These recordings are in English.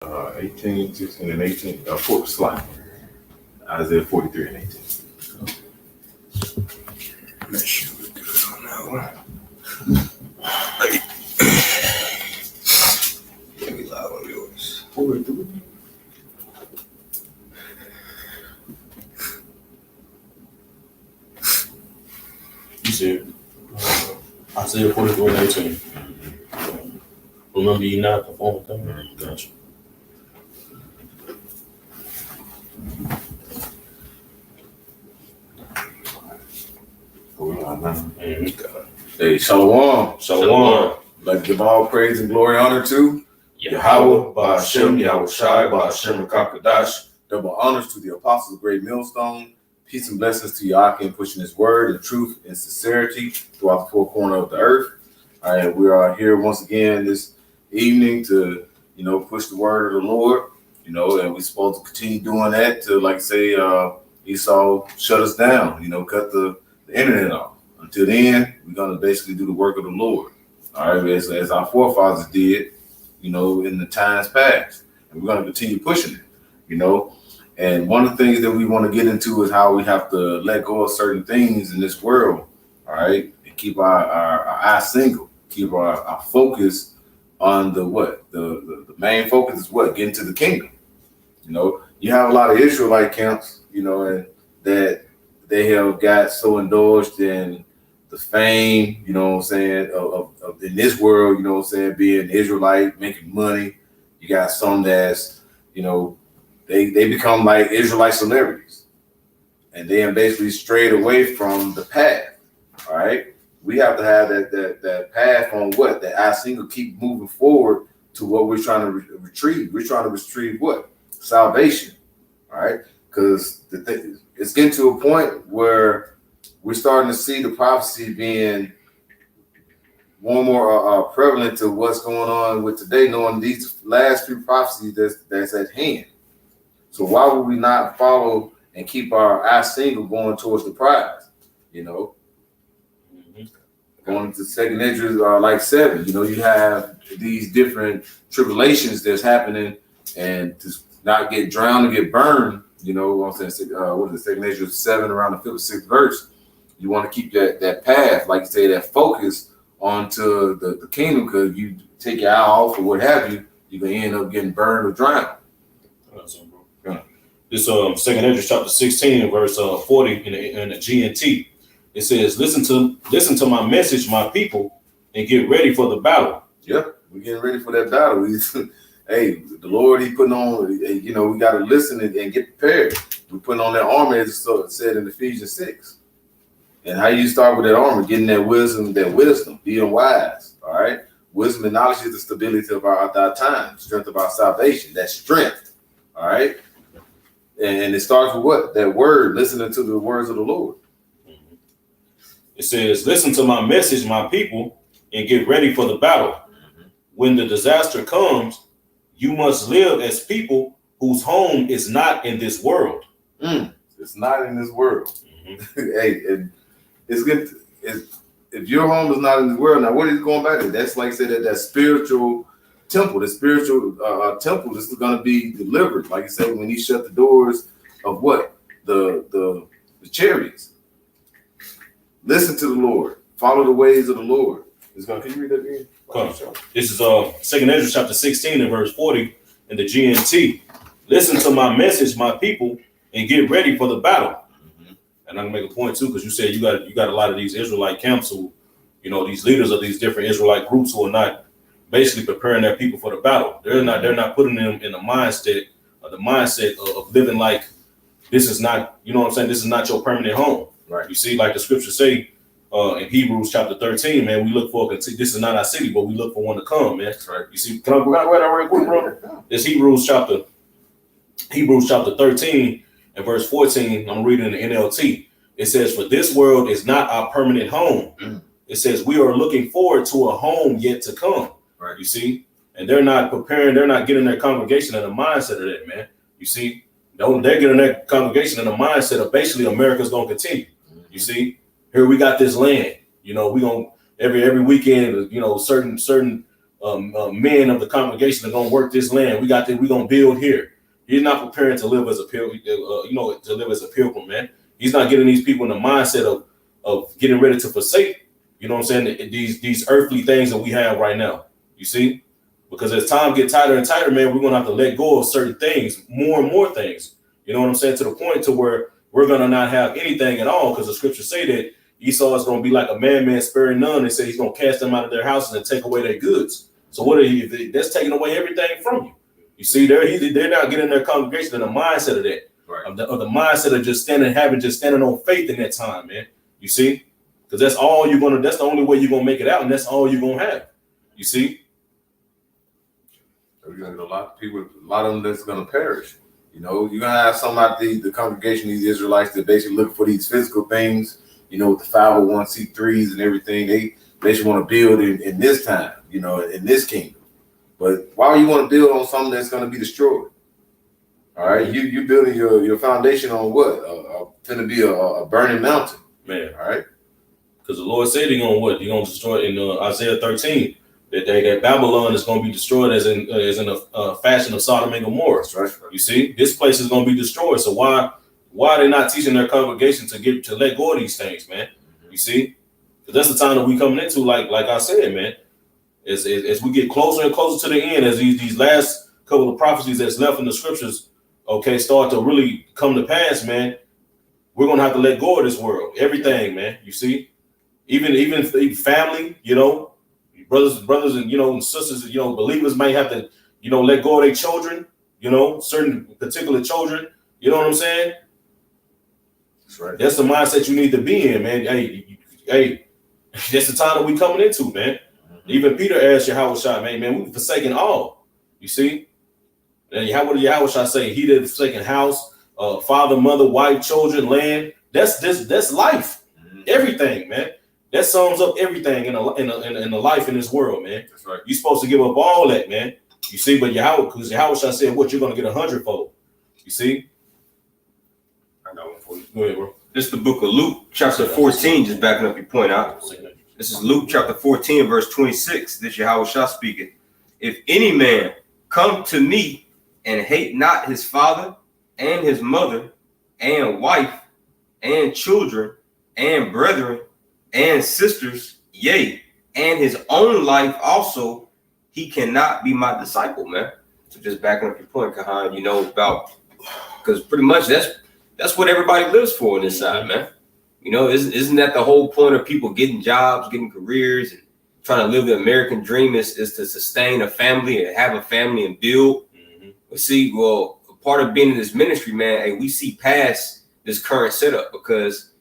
18, 16, and 18. Fourth slide. Isaiah 43 and 18. Make sure we're good on that one. Let me loud on yours. 43. You said Isaiah 43 and 18. Remember ye not the former thing? Gotcha. Hey, Shalom. Shalom. I'd like to give all praise and glory and honor to Yahweh, Ba'ashem, Yahweh Shai, Ba'ashem, Kakadash. Double honors to the apostles of Great Millstone. Peace and blessings to Yakin pushing his word and truth and sincerity throughout the four corners of the earth. All right, we are here once again this evening to, push the word of the Lord, and we're supposed to continue doing that to, like say, Esau shut us down, cut the internet off. Until then, we're going to basically do the work of the Lord. All right, as our forefathers did, in the times past. And we're going to continue pushing it, And one of the things that we want to get into is how we have to let go of certain things in this world, all right, and keep our eyes single, keep our focus on the main focus is what? Getting to the kingdom. You have a lot of Israelite camps, and that they have got so indulged in the fame, of in this world, being Israelite, making money. You got some that's, they become like Israelite celebrities, and then basically strayed away from the path. All right, we have to have that path on what that I single keep moving forward to what we're trying to retrieve. We're trying to retrieve what? Salvation. All right, because the thing it's getting to a point where we're starting to see the prophecy being more and more prevalent to what's going on with today, knowing these last few prophecies that's at hand. So why would we not follow and keep our eye single going towards the prize? Going to second entries like 7, you have these different tribulations that's happening, and to not get drowned and get burned, what I'm saying, what is it, second entries 7 around the 5th or 6th verse. You want to keep that path, like you say, that focus onto the kingdom, because you take your eye off or what have you, you're going to end up getting burned or drowned. Yeah. This second Ezra chapter 16 verse 40 in the GNT. It says, listen to my message, my people, and get ready for the battle. Yep, we're getting ready for that battle. Hey, the Lord, he putting on, we got to listen and get prepared. We're putting on that armor, as it said in Ephesians 6. And how you start with that armor, getting that wisdom, being wise, all right? Wisdom and knowledge is the stability of our time, strength of our salvation, that strength, all right? And it starts with what? That word, listening to the words of the Lord. It says, listen to my message, my people, and get ready for the battle. When the disaster comes, you must live as people whose home is not in this world. It's not in this world. Hey, it's good. If your home is not in this world, now what is going back to? That's like I said, that spiritual temple, the spiritual temple. This is going to be delivered, like you said, when he shut the doors of what the chariots. Listen to the Lord. Follow the ways of the Lord. Can you read that again? This is second Ezra chapter 16 and verse 40 in the GNT. Listen to my message, my people, and get ready for the battle. And I'm gonna make a point too, because you said you got a lot of these Israelite camps who, these leaders of these different Israelite groups who are not basically preparing their people for the battle. They're not putting them in the mindset of living like this is not, this is not your permanent home. Right. You see, like the scriptures say in Hebrews chapter 13, man, we look for, this is not our city, but we look for one to come, man. That's right. You see, can I read that real quick, bro? It's Hebrews chapter 13 and verse 14. I'm reading in the NLT. It says, for this world is not our permanent home. It says we are looking forward to a home yet to come. Right. You see, and they're not preparing, they're not getting their congregation in the mindset of that, man. You see, they're getting their congregation in the mindset of basically America's gonna continue. You see, here we got this land, we gonna every weekend, certain men of the congregation are going to work this land. We're going to build here. He's not preparing to live as a pilgrim, to live as a pilgrim, man. He's not getting these people in the mindset of getting ready to forsake, you know what I'm saying, these earthly things that we have right now. You see? Because as time gets tighter and tighter, man, we're going to have to let go of certain things, more and more things. You know what I'm saying? To the point to where we're going to not have anything at all, because the scriptures say that Esau is going to be like a madman sparing none. They say he's going to cast them out of their houses and take away their goods. So what are you? That's taking away everything from you. You see, they're not getting their congregation in the mindset of that, Right. of the mindset of just standing on faith in that time, man. You see, because that's the only way you're gonna make it out, and that's all you're gonna have. You see, We're gonna get a lot of them that's gonna perish. You know, you're gonna have some out the congregation, these Israelites that basically look for these physical things. You know, with the 501c3s and everything, they basically want to build in this time. You know, in this kingdom. But why would you want to build on something that's going to be destroyed? All right, you're building your foundation on what? Going to be a burning mountain, man. All right, because the Lord said He's gonna destroy it in Isaiah 13 that Babylon is going to be destroyed as in a fashion of Sodom and Gomorrah. That's right. You see, this place is going to be destroyed. So why are they not teaching their congregation to let go of these things, man? You see, because that's the time that we coming into, like I said, man. As we get closer and closer to the end, as these last couple of prophecies that's left in the scriptures, start to really come to pass, man, we're gonna have to let go of this world, everything, man. You see, even family, you know, brothers, and and sisters, believers might have to, let go of their children, certain particular children. You know what I'm saying? That's right. That's the mindset you need to be in, man. Hey, that's the time that we coming into, man. Even Peter asked Yahweh, man, we forsaken all. You see? And what did Yahweh say? He that forsaken house, father, mother, wife, children, land. That's life. Everything, man. That sums up everything in the life in this world, man. That's right. You're supposed to give up all that, man. You see, but because Yahweh said, what, you're going to get 100-fold. You see? I got one for you. Go ahead, bro. This is the book of Luke, chapter 14, just backing up your point out. This is Luke chapter 14, verse 26. This is Yahweh Shah speaking. If any man come to me and hate not his father and his mother and wife and children and brethren and sisters, yea, and his own life also, he cannot be my disciple, man. So just backing up your point, Kahan, about, because pretty much that's what everybody lives for on this side, man. Isn't that the whole point of people getting jobs, getting careers, and trying to live the American dream is to sustain a family and have a family and build? Mm-hmm. But see, part of being in this ministry, man, hey, we see past this current setup because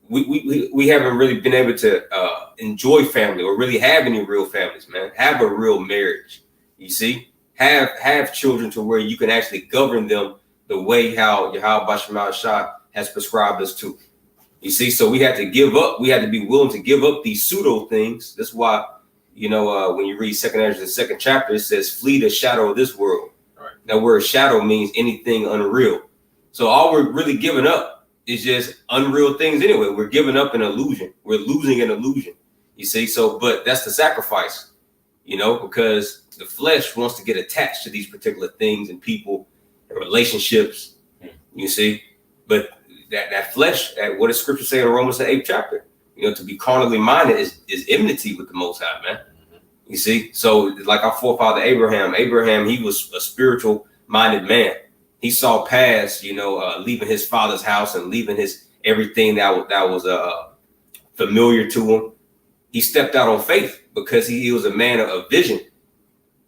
we haven't really been able to enjoy family or really have any real families, man. Have a real marriage, you see? Have children to where you can actually govern them the way how Yahweh Bashem Shah has prescribed us to. You see, so we had to give up. We had to be willing to give up these pseudo things. That's why, when you read 2nd Ezra, the 2nd chapter, it says, flee the shadow of this world. Right. That word shadow means anything unreal. So all we're really giving up is just unreal things anyway. We're giving up an illusion. We're losing an illusion. You see, but that's the sacrifice, because the flesh wants to get attached to these particular things and people and relationships, you see, but that flesh, what does scripture say in Romans the 8th chapter? To be carnally minded is enmity with the Most High, man. You see, so like our forefather Abraham, he was a spiritual minded man. He saw past, leaving his father's house and leaving his everything that was familiar to him. He stepped out on faith because he was a man of vision.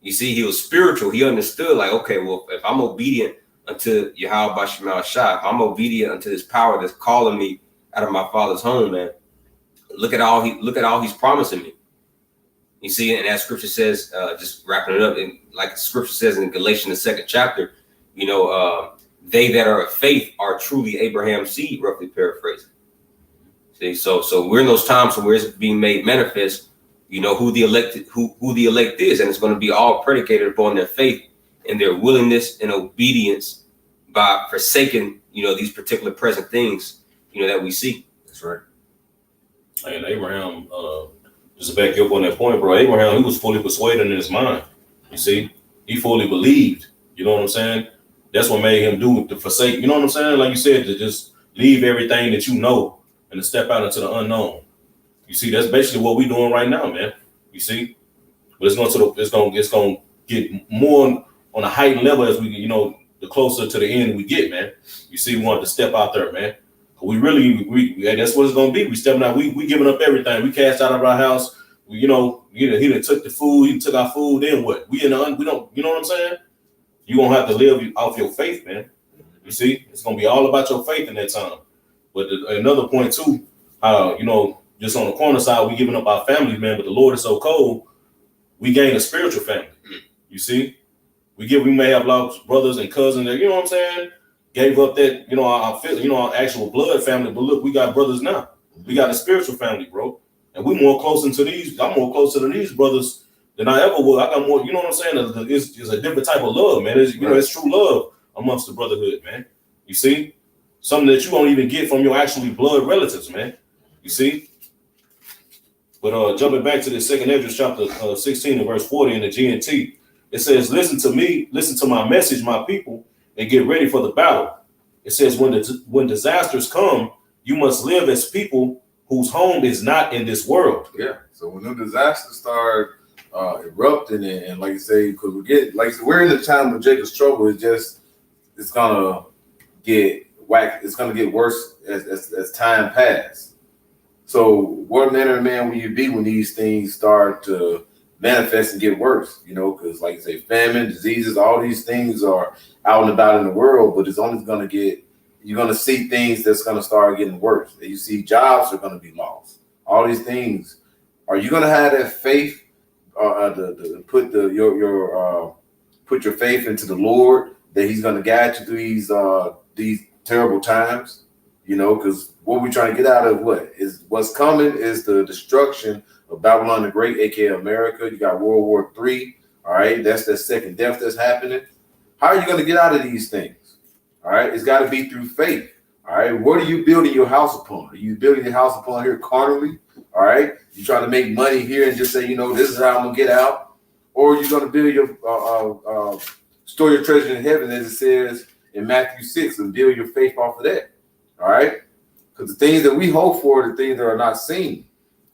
You see, he was spiritual. He understood, like, okay, well, if I'm obedient unto Yahweh Bashem Shah, I'm obedient unto this power that's calling me out of my father's home, man. Look at all he's promising me. You see, and as scripture says, just wrapping it up, and like scripture says in Galatians the 2nd chapter, they that are of faith are truly Abraham's seed, roughly paraphrasing. See, so we're in those times where it's being made manifest, who the elect is, and it's going to be all predicated upon their faith and their willingness and obedience by forsaking, these particular present things, that we see. That's right. And Abraham, Just to back you up on that point, bro, Abraham, he was fully persuaded in his mind. You see, he fully believed. You know what I'm saying? That's what made him do to forsake. You know what I'm saying? Like you said, to just leave everything that you know and to step out into the unknown. You see, that's basically what we're doing right now, man. You see, but it's gonna get more on a heightened level as we, you know, the closer to the end we get, man. You see, we want to step out there, man. That's what it's gonna be. We stepping out. We giving up everything. We cast out of our house. He done took the food. He took our food. Then what? We don't. You know what I'm saying? You gonna have to live off your faith, man. You see, it's gonna be all about your faith in that time. But another point too, just on the corner side, we giving up our families, man. But the Lord is so cold, we gain a spiritual family. You see, we may have lost brothers and cousins that, you know what I'm saying, gave up that, our actual blood family. But look, we got brothers now. We got a spiritual family, bro. And I'm more closer to these brothers than I ever would. I got more, you know what I'm saying? It's a different type of love, man. It's true love amongst the brotherhood, man. You see? Something that you won't even get from your actually blood relatives, man. You see? But jumping back to the second Esdras chapter 16 and verse 40 in the GNT, it says, listen to me, listen to my message, my people, and get ready for the battle. It says, when disasters come, you must live as people whose home is not in this world. Yeah. So when the disasters start erupting and like you say, because we're in the time of Jacob's trouble, it's gonna get whacked. It's gonna get worse as time passes. So what manner of man will you be when these things start to manifest and get worse? Because like you say, famine, diseases, all these things are out and about in the world, but it's only going to get, you're going to see things that's going to start getting worse. You see jobs are going to be lost. All these things. Are you going to have that faith to put your faith into the Lord, that he's going to guide you through these terrible times? Because what we're trying to get out of what's coming is the destruction of Babylon the Great, aka America. You got World War III. All right, that's the second death that's happening. How are you going to get out of these things? All right, it's got to be through faith. All right, what are you building your house upon? Are you building your house upon here carnally? All right, you trying to make money here and just say, this is how I'm gonna get out, or you're going to build your store your treasure in heaven, as it says in Matthew 6, and build your faith off of that. All right, because the things that we hope for are the things that are not seen.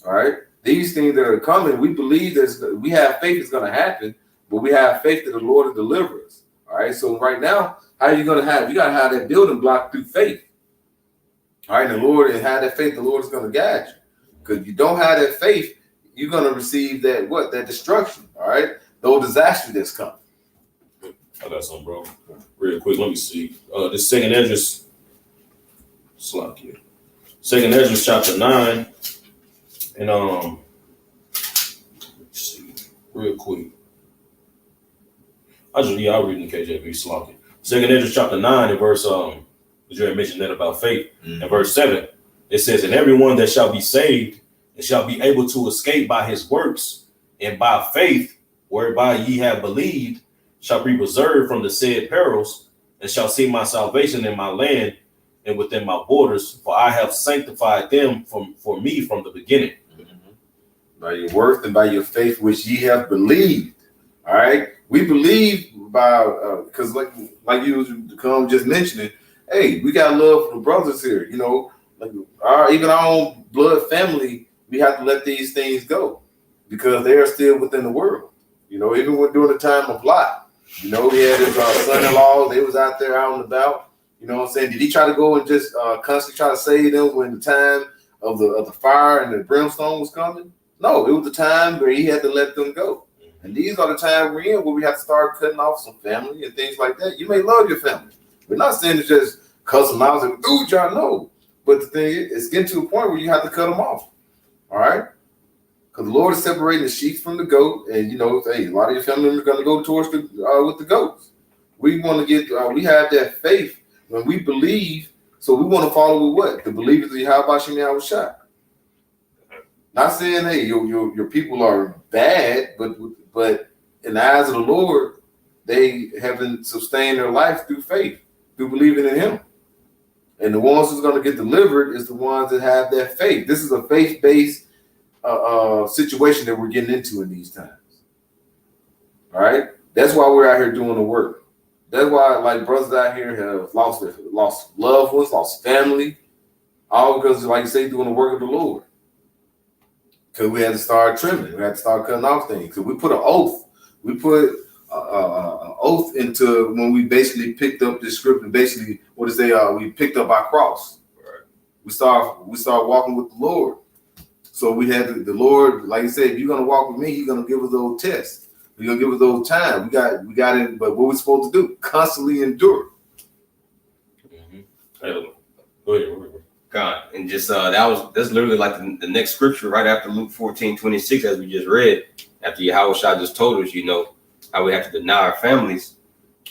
All right, these things that are coming, we believe that we have faith it's going to happen, but we have faith that the Lord will deliver us. All right, so right now, how are you going to have? You got to have that building block through faith. All right, and the Lord, and have that faith, the Lord is going to guide you. Because if you don't have that faith, you're going to receive that destruction. All right, those disaster that's coming. I got some, bro. Real quick, let me see. This second Esdras. Slop here. Second Esdras chapter 9. And let's see. Real quick. I'll read in KJV sloppy. Second Esdras chapter 9 and verse you had mentioned that about faith. And verse 7, it says, and everyone that shall be saved and shall be able to escape by his works and by faith, whereby ye have believed, shall be preserved from the said perils, and shall see my salvation in my land and within my borders, for I have sanctified them for me from the beginning. By your works and by your faith which ye have believed. All right, we believe by because like you come just mentioning, hey, we got love for the brothers here. Like even our own blood family, we have to let these things go because they are still within the world. Even during the time of Lot, we had his son-in-law. They was out there out and about. You know what I'm saying? Did he try to go and just constantly try to save them when the time of the fire and the brimstone was coming? No, it was the time where he had to let them go. And these are the times we're in where we have to start cutting off some family and things like that. You may love your family. We're not saying to just cuss them out and ooh, y'all know. But the thing is, it's getting to a point where you have to cut them off. All right? Because the Lord is separating the sheep from the goat. And, hey, a lot of your family members are going to go towards with the goats. We want to get, we have that faith when we believe. So we want to follow with what? The believers of Yahweh Shem Yahushua. Not saying, hey, your people are bad, but in the eyes of the Lord, they haven't sustained their life through faith, through believing in him. And the ones who's going to get delivered is the ones that have that faith. This is a faith-based situation that we're getting into in these times. All right, that's why we're out here doing the work. That's why, like, brothers out here have lost loved ones, lost family, all because, like you say, doing the work of the Lord. Because we had to start trimming, we had to start cutting off things. Because we put an oath, we put an oath into when we basically picked up this script and basically we picked up our cross. Right. We start walking with the Lord. So we had the Lord, like you said, if you're gonna walk with me, He's gonna give us those tests. He's gonna give us those time. We got it, but what we're supposed to do? Constantly endure. Go ahead. God, and just that's literally like the next scripture right after Luke 14:26, as we just read, after Yahushua just told us, how we have to deny our families,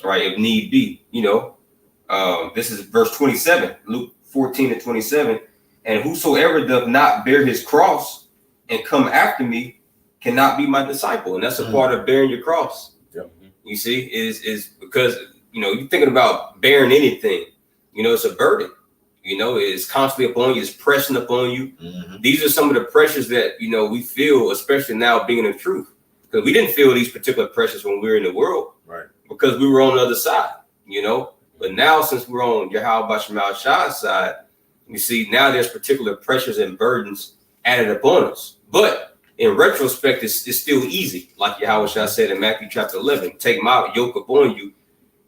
right, if need be. This is verse 27, Luke 14:27, and whosoever doth not bear his cross and come after me cannot be my disciple. And that's a part of bearing your cross. Yep. You see, is because you're thinking about bearing anything, it's a burden. It's constantly upon you, it's pressing upon you. Mm-hmm. These are some of the pressures that we feel, especially now being in the truth. Because we didn't feel these particular pressures when we were in the world, right? Because we were on the other side, But now, since we're on Yahweh Shemal Shah's side, you see now there's particular pressures and burdens added upon us. But in retrospect, it's still easy, like Yahweh Shah said in Matthew chapter 11. Take my yoke upon you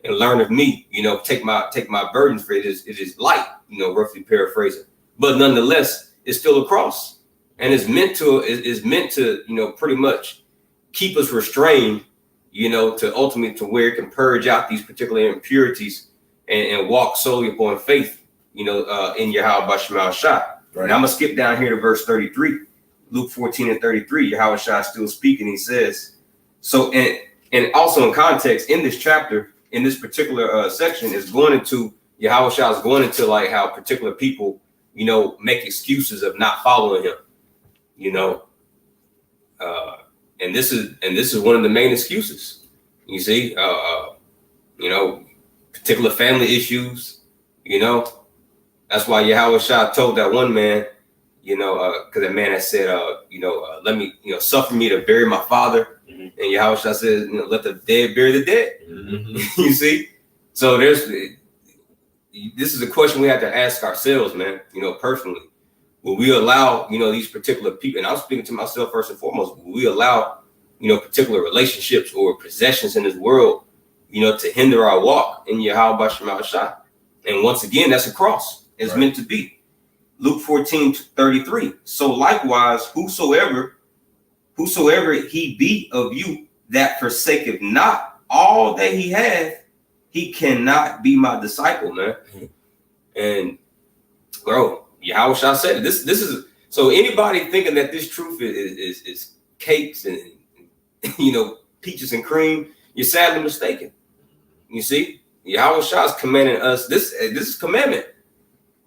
and learn of me. Take my burdens, for it is light. Roughly paraphrasing. But nonetheless, it's still a cross, and it's meant to pretty much keep us restrained, to ultimately to where it can purge out these particular impurities and walk solely upon faith, in Yahweh Shemal Shah. Right. And I'm gonna skip down here to verse 33, Luke 14:33. Yahweh Shah is still speaking. He says, so and also in context in this chapter, in this particular section, is going into Yahweh Shah is going into like how particular people, make excuses of not following him, and this is one of the main excuses. You see, particular family issues, that's why Yahweh Shah told that one man, because that man had said, let me, suffer me to bury my father. Mm-hmm. And Yahweh Shah said, let the dead bury the dead. Mm-hmm. You see, so this is a question we have to ask ourselves, man, personally. Will we allow, these particular people, and I'm speaking to myself first and foremost, will we allow, particular relationships or possessions in this world, to hinder our walk in Yahweh Shemal Shah? And once again, that's a cross. It's right. Meant to be. Luke 14:33. So likewise, whosoever he be of you that forsaketh not all that he hath, he cannot be my disciple, man. Mm-hmm. And bro, Yahweh Shah said it. This is so anybody thinking that this truth is cakes and peaches and cream, you're sadly mistaken. You see, Yahweh Shah is commanding us. This is commandment.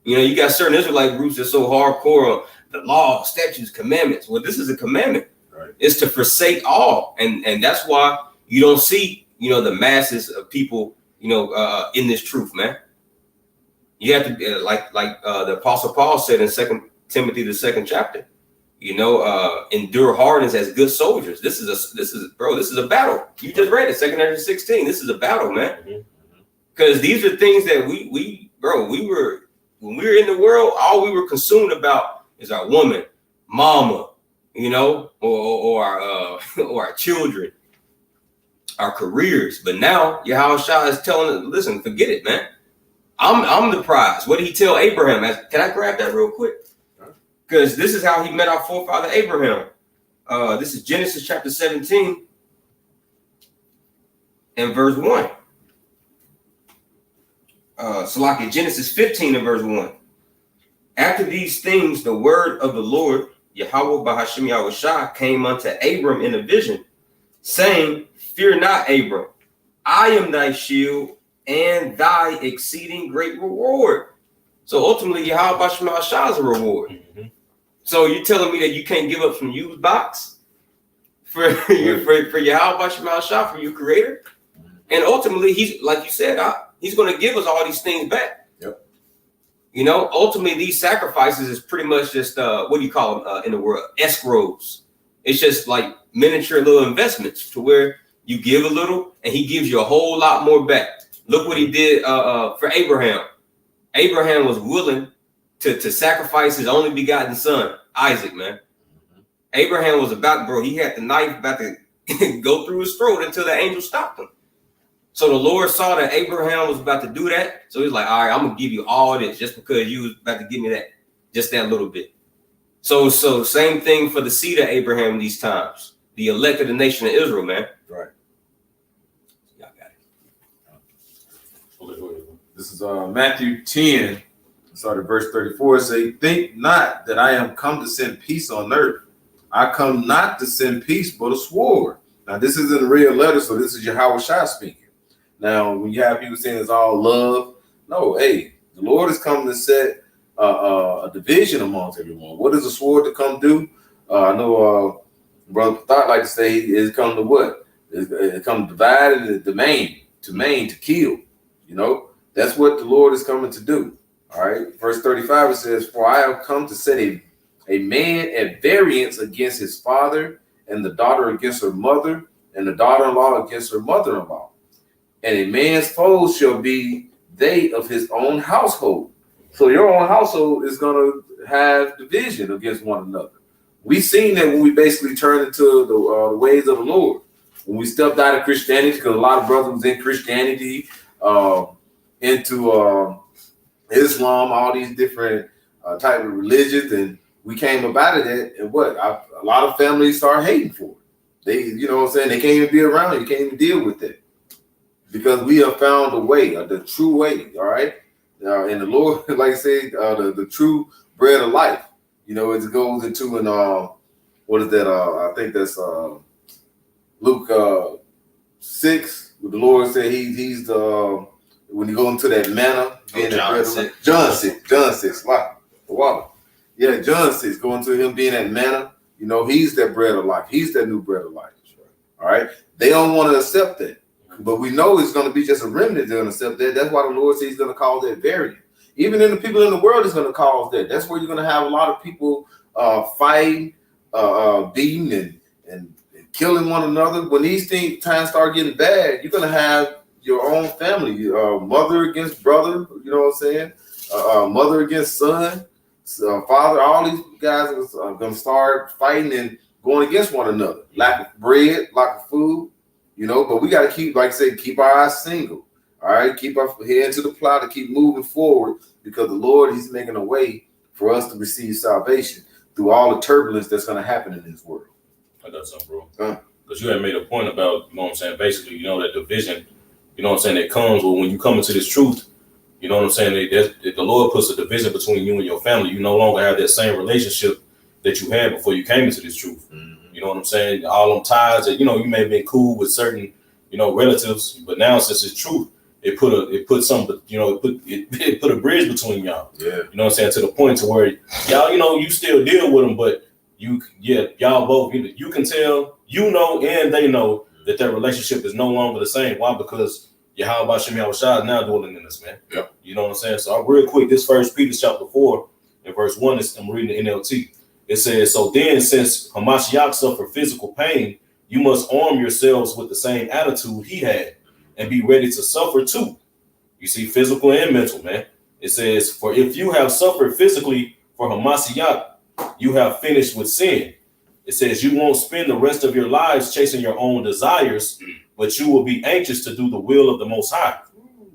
You got certain Israelite groups that's so hardcore on the law, statutes, commandments. Well, this is a commandment. Right. It's to forsake all, and that's why you don't see the masses of people in this truth, man. You have to be like the Apostle Paul said in 2 Timothy the 2nd chapter. Endure hardness as good soldiers. This is a battle. You just read it, 2 Ezra 16. This is a battle, man. Because these are things that we were when we were in the world, all we were consumed about is our woman, mama, or our children, our careers. But now Yahweh Shah is telling us, listen, forget it, man. I'm the prize. What did he tell Abraham? Can I grab that real quick? Because this is how he met our forefather Abraham. This is Genesis chapter 17 and verse 1. Genesis 15 and verse 1. After these things, the word of the Lord, Yahweh Bahashim Yahushua, came unto Abram in a vision, saying, fear not, Abram, I am thy shield and thy exceeding great reward. So ultimately, Yahweh Bahashim Yahushua is a reward. Mm-hmm. So you're telling me that you can't give up some used box for Yahweh Bahashim Yahushua, for your creator? And ultimately, he's like you said, he's going to give us all these things back. Yep. You know, ultimately, these sacrifices is pretty much just what do you call them in the world? Escrows. It's just like miniature little investments to where you give a little and he gives you a whole lot more back. Look what he did for Abraham. Abraham was willing to sacrifice his only begotten son, Isaac, man. Abraham was he had the knife about to go through his throat until the angel stopped him. So the Lord saw that Abraham was about to do that. So he's like, all right, I'm going to give you all this just because you was about to give me that, just that little bit. So same thing for the seed of Abraham these times, the elect of the nation of Israel, man. Right. Y'all got it. This is Matthew 10, started verse 34. Say, think not that I am come to send peace on earth. I come not to send peace, but a sword. Now, this is in red letter, so this is Yahweh Shai speaking. Now, when you have people saying it's all love, no, hey, the Lord is coming to set a division amongst everyone. What does a sword to come do? I know Brother Thought like to say it's come to what? It come to divide and to maim, to kill. You know, that's what the Lord is coming to do. All right. Verse 35, it says, for I have come to set a man at variance against his father, and the daughter against her mother, and the daughter-in-law against her mother-in-law. And a man's foes shall be they of his own household. So your own household is going to have division against one another. We've seen that when we basically turned into the ways of the Lord. When we stepped out of Christianity, because a lot of brothers was in Christianity, into Islam, all these different type of religions, and we came up out of that, and a lot of families start hating for it. They, you know what I'm saying, they can't even be around it. You can't even deal with it. Because we have found a way, the true way, all right? And the Lord, like I said, the true bread of life. You know, it goes into what is that? I think that's Luke 6, where the Lord said he's the, when you go into that manna. John 6, wow. Yeah, John 6, going to him being that manna. You know, he's that bread of life. He's that new bread of life. All right? They don't want to accept that. But we know it's going to be just a remnant they're going to accept that. That's why the Lord says he's going to cause that variant. Even in the people in the world is going to cause that. That's where you're going to have a lot of people fighting, beating, and killing one another. When these times start getting bad, you're going to have your own family, mother against brother, you know what I'm saying? Mother against son, father. All these guys are going to start fighting and going against one another. Lack of bread, lack of food. You know, but we got to keep, like I said, keep our eyes single. All right, keep our head to the plow to keep moving forward, because the Lord, he's making a way for us to receive salvation through all the turbulence that's going to happen in this world. I got something, bro. Because you had made a point about, you know what I'm saying, basically, you know, that division, you know what I'm saying, that comes when you come into this truth, you know what I'm saying, that the Lord puts a division between you and your family. You no longer have that same relationship that you had before you came into this truth. You know what I'm saying? All them ties that, you know, you may have been cool with certain, you know, relatives, but now since it's truth, it put a bridge between y'all. Yeah. You know what I'm saying? To the point to where y'all, you know, you still deal with them, but y'all both, you can tell, you know, and they know that relationship is no longer the same. Why? Because Yahweh Shem Yahweh Shai is now dwelling in us, man. Yep. You know what I'm saying? So real quick, this 1 Peter chapter 4 and verse 1 is, I'm reading the NLT. It says, so then, since Hamashiach suffered physical pain, you must arm yourselves with the same attitude he had and be ready to suffer too. You see, physical and mental, man. It says, for if you have suffered physically for Hamashiach, you have finished with sin. It says you won't spend the rest of your lives chasing your own desires, but you will be anxious to do the will of the Most High.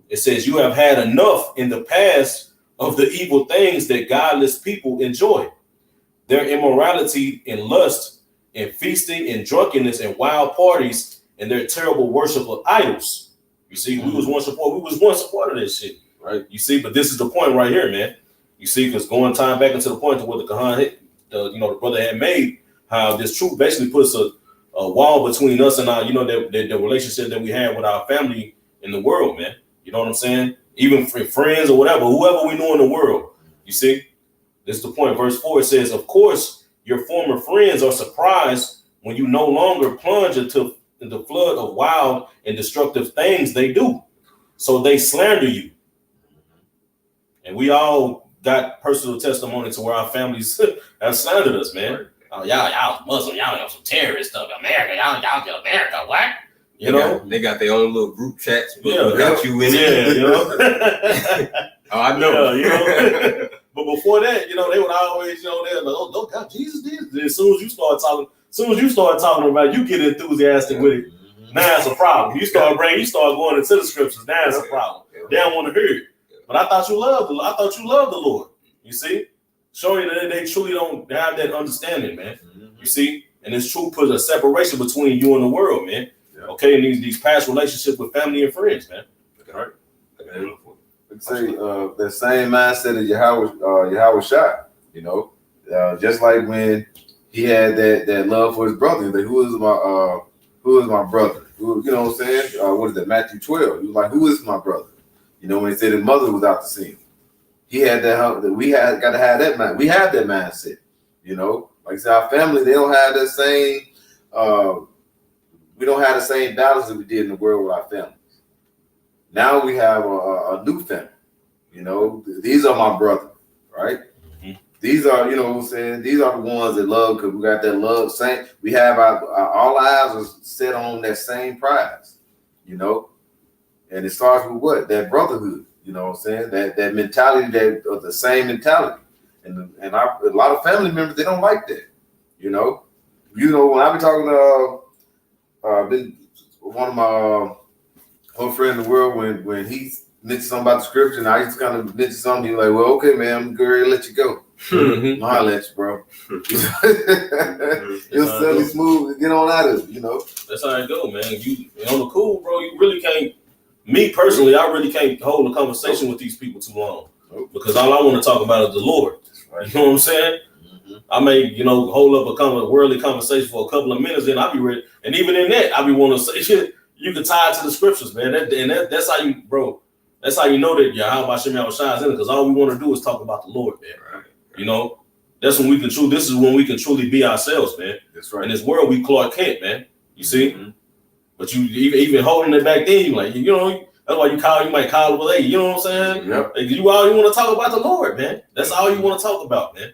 It says you have had enough in the past of the evil things that godless people enjoy. Their immorality and lust and feasting and drunkenness and wild parties and their terrible worship of idols. You see, we was once a part of this shit, right? You see, but this is the point right here, man. You see, because going time back into the point to where the Kahan, the brother had made, how this truth basically puts a wall between us and our, you know, the relationship that we have with our family in the world, man. You know what I'm saying? Even friends or whatever, whoever we know in the world. You see? This is the point. Verse 4, it says, of course, your former friends are surprised when you no longer plunge into the flood of wild and destructive things they do. So they slander you. And we all got personal testimony to where our families have slandered us, man. Oh, y'all Muslim, y'all some terrorist stuff. America, y'all get America, what? You know, they got their own little group chats, but yeah, without you in it. You know. Oh, I know. Yeah, you know. But before that, you know, they would always, you know, they're like, oh God, Jesus did. As soon as you start talking about it, you get enthusiastic with it. Now it's a problem. You start going into the scriptures. Now it's a problem. They don't want to hear it. But I thought you loved the Lord. You see, showing that they truly don't have that understanding, man. You see, and it's true put a separation between you and the world, man. Okay, and these past relationships with family and friends, man. All right. Say that same mindset of Yahweh Shai, you know, just like when he had that love for his brother. Like, who is my brother? Who, you know what I'm saying? What is that? Matthew 12. He was like, who is my brother? You know, when he said his mother was out to see him, he had that. We had got to have that mind. We have that mindset. You know, like I said, our family, they don't have the same. We don't have the same battles that we did in the world with our family. Now we have a new family. You know, these are my brother, right? These are, you know what I'm saying? These are the ones that love, because we got that love. Same. We have all our eyes are set on that same prize, you know? And it starts with what? That brotherhood, you know what I'm saying? That mentality, the same mentality. And a lot of family members, they don't like that, you know? You know, when I be talking to been one of my whole friend in the world, when he mentioned something about the scripture, and I used to kind of mention something, he's like, well, okay, man, I'm going to let you go. I'll let you, bro. It's silly smooth. Get on out of it, you know. That's how it go, man. You on the cool, bro. You really can't. Me personally, I really can't hold a conversation with these people too long, because all I want to talk about is the Lord. You know what I'm saying? I may, you know, hold up a worldly conversation for a couple of minutes, then I'll be ready. And even in that, I'll be wanting to say shit. You can tie it to the scriptures, man. That's how you, bro. That's how you know that Yahweh shines in it, because all we want to do is talk about the Lord, man. Right. You know, that's when we can truly. This is when we can truly be ourselves, man. That's right. In this world, we Clark Kent, man. You see, but you even holding it back then, you like, you know, that's why you might call it with A. You know what I'm saying? Yep. Like, you want to talk about the Lord, man. That's all you want to talk about, man.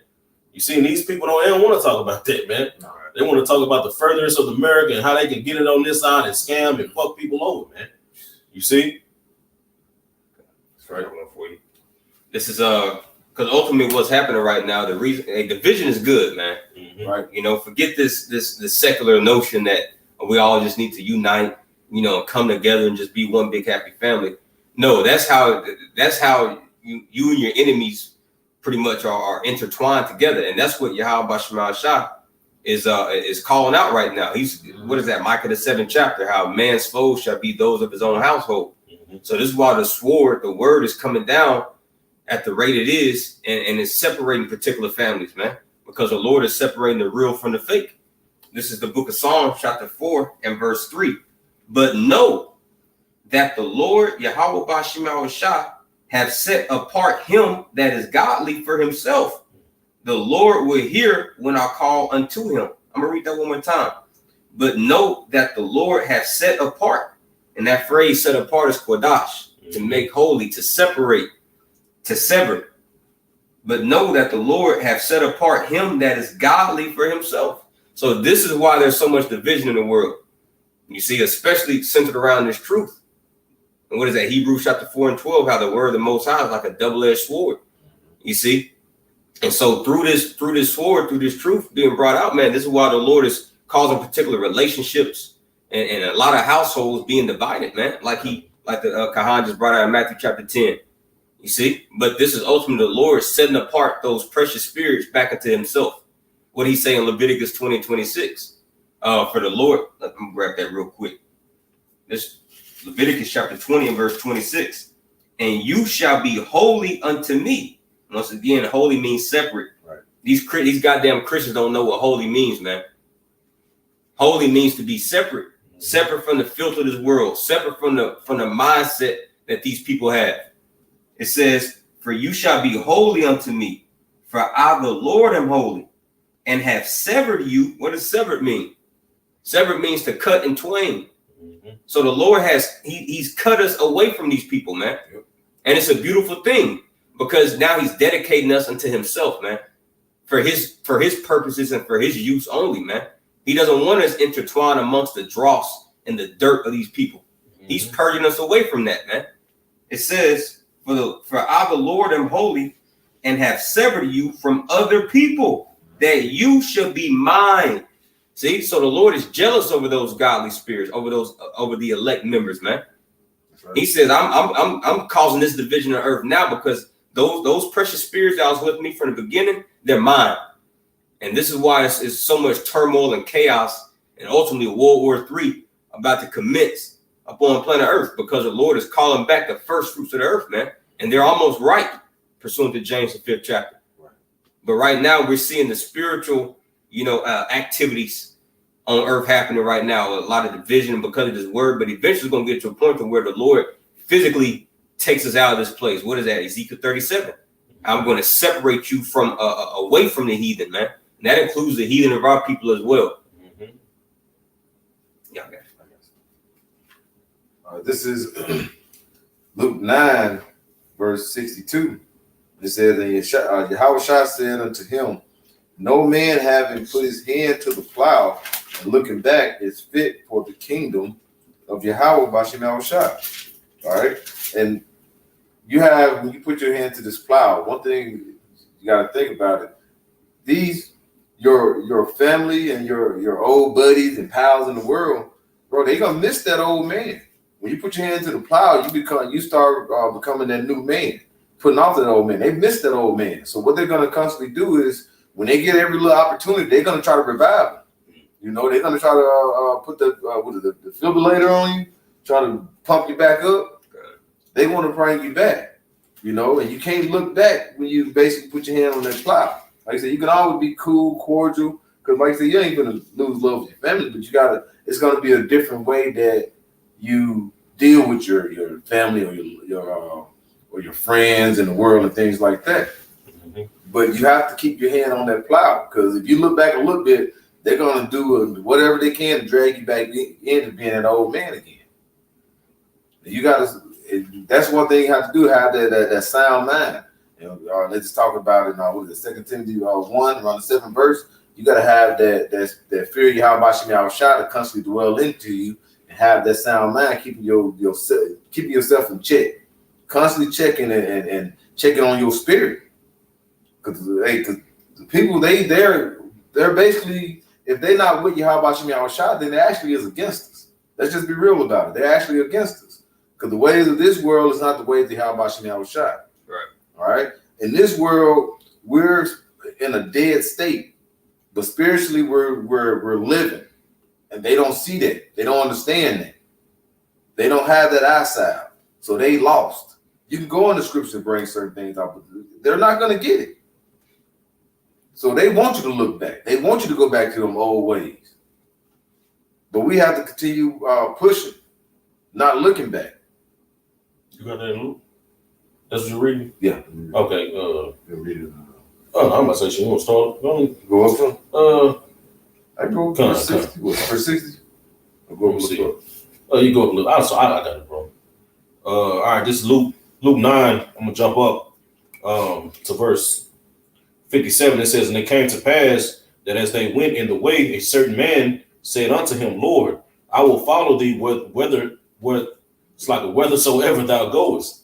You see, and these people don't want to talk about that, man. Right. They want to talk about the furtherance of America and how they can get it on this side and scam and fuck people over, man. You see? That's right. For you. This is because ultimately what's happening right now, the reason a division is good, man. Right? You know, forget this secular notion that we all just need to unite, you know, come together and just be one big happy family. No, that's how you and your enemies pretty much are intertwined together, and that's what Yahweh Shai is calling out right now. He's what is that? Micah the 7th chapter, how man's foes shall be those of his own household. So this is why the sword, the word, is coming down at the rate it is, and it's separating particular families, man, because the Lord is separating the real from the fake. This is the book of Psalms, chapter 4 and verse 3. But know that the Lord Yahweh Shai have set apart him that is godly for himself. The Lord will hear when I call unto him. I'm going to read that one more time. But know that the Lord have set apart. And that phrase set apart is kodash, to make holy, to separate, to sever. But know that the Lord have set apart him that is godly for himself. So this is why there's so much division in the world. You see, especially centered around this truth. And what is that? Hebrews chapter 4 and 12, how the word of the Most High is like a double-edged sword. You see? And so through this sword, through this truth being brought out, man, this is why the Lord is causing particular relationships and a lot of households being divided, man. Like the Kahan just brought out in Matthew chapter 10. You see? But this is ultimately the Lord setting apart those precious spirits back into himself. What he's saying in Leviticus 20 and 26. For the Lord, let me grab that real quick. This Leviticus chapter 20 and verse 26. And you shall be holy unto me. Once again, holy means separate. Right. These goddamn Christians don't know what holy means, man. Holy means to be separate, separate from the filth of this world, separate from the mindset that these people have. It says, for you shall be holy unto me, for I the Lord am holy, and have severed you. What does severed mean? Severed means to cut in twain. So the Lord he's cut us away from these people, man. Yep. And it's a beautiful thing. because now he's dedicating us unto himself, man, for his purposes and for his use only, man. He doesn't want us intertwined amongst the dross and the dirt of these people. He's purging us away from that, man. It says, for I, the Lord, am holy and have severed you from other people, that you should be mine. See, so the Lord is jealous over those godly spirits, over the elect members, man. Right. He says, I'm causing this division of earth now because those precious spirits that was with me from the beginning, they're mine. And this is why it's so much turmoil and chaos, and ultimately World War III about to commence upon planet Earth, because the Lord is calling back the first fruits of the earth, man. And they're almost right, pursuant to James, the 5th chapter. Right. But right now we're seeing the spiritual, activities on earth happening right now. A lot of division because of this word, but eventually it's going to get to a point to where the Lord physically takes us out of this place. What is that? Ezekiel 37. I'm going to separate you from away from the heathen, man. And that includes the heathen of our people as well. Mm-hmm. Yeah, okay. This is Luke 9, verse 62. It says, and Yahweh said unto him, no man having put his hand to the plow and looking back is fit for the kingdom of Yahweh Bashem Yahushua. All right. And when you put your hand to this plow, one thing you got to think about it. Your family and your old buddies and pals in the world, bro, they gonna miss that old man. When you put your hand to the plow, you start becoming that new man, putting off that old man. They miss that old man. So what they're gonna constantly do is, when they get every little opportunity, they're gonna try to revive him. They're gonna try to put the defibrillator on you, try to pump you back up. They want to bring you back, and you can't look back when you basically put your hand on that plow. Like I said, you can always be cool, cordial, because like I said, you ain't gonna lose love with your family, but it's gonna be a different way that you deal with your family or your friends in the world and things like that. Mm-hmm. But you have to keep your hand on that plow, because if you look back a little bit, they're gonna do whatever they can to drag you back into being an old man again. That's one thing you have to do, have that sound mind. Let's just talk about it now. What is it, 2 Timothy 1, around the 7th verse? You got to have that fear of Yahweh Bashem Yahushua to constantly dwell into you, and have that sound mind, keeping yourself in check, constantly checking and checking on your spirit. Because the people they're basically, if they're not with Yahweh Bashem Yahushua, then they actually is against us. Let's just be real about it. They're actually against us, because the ways of this world is not the ways of Yahweh Bashem Yahushua. Right. All right. In this world, we're in a dead state, but spiritually we're living, and they don't see that. They don't understand that. They don't have that eyesight, so they lost. You can go in the scripture and bring certain things up, but they're not going to get it. So they want you to look back. They want you to go back to them old ways. But we have to continue pushing, not looking back. You got that in Luke? That's what you're reading? Yeah. Okay. Read it. I'm about to say, you want to start? Go up some? I go for 60. What, for 60? I'll go up a little. You go up a little. I got it, bro. All right, this is Luke 9. I'm going to jump up to verse 57. It says, and it came to pass that as they went in the way, a certain man said unto him, Lord, I will follow thee whithersoever thou goest.